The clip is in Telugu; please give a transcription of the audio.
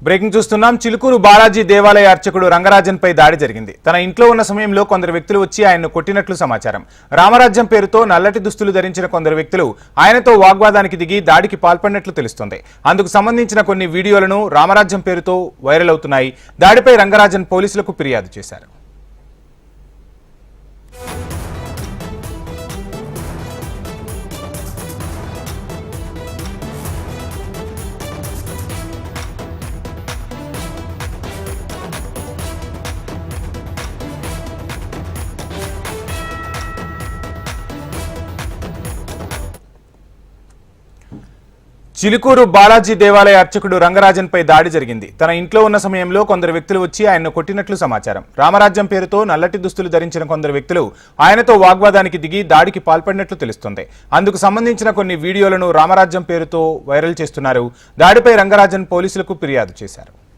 బ్రేకింగ్ చూస్తున్నాం. చిలుకూరు బాలాజీ దేవాలయ అర్చకుడు రంగరాజన్పై దాడి జరిగింది. తన ఇంట్లో ఉన్న సమయంలో కొందరు వ్యక్తులు వచ్చి ఆయన్ను కొట్టినట్లు సమాచారం. రామరాజ్యం పేరుతో నల్లటి దుస్తులు ధరించిన కొందరు వ్యక్తులు ఆయనతో వాగ్వాదానికి దిగి దాడికి పాల్పడినట్లు తెలుస్తోంది. అందుకు సంబంధించిన కొన్ని వీడియోలను రామరాజ్యం పేరుతో వైరల్ అవుతున్నాయి. దాడిపై రంగరాజన్ పోలీసులకు ఫిర్యాదు చేశారు. చిలుకూరు బాలాజీ దేవాలయ అర్చకుడు రంగరాజన్పై దాడి జరిగింది. తన ఇంట్లో ఉన్న సమయంలో కొందరు వ్యక్తులు వచ్చి ఆయన్ను కొట్టినట్లు సమాచారం. రామరాజ్యం పేరుతో నల్లటి దుస్తులు ధరించిన కొందరు వ్యక్తులు ఆయనతో వాగ్వాదానికి దిగి దాడికి పాల్పడినట్లు తెలుస్తోంది. అందుకు సంబంధించిన కొన్ని వీడియోలను రామరాజ్యం పేరుతో వైరల్ చేస్తున్నారు. దాడిపై రంగరాజన్ పోలీసులకు ఫిర్యాదు చేశారు.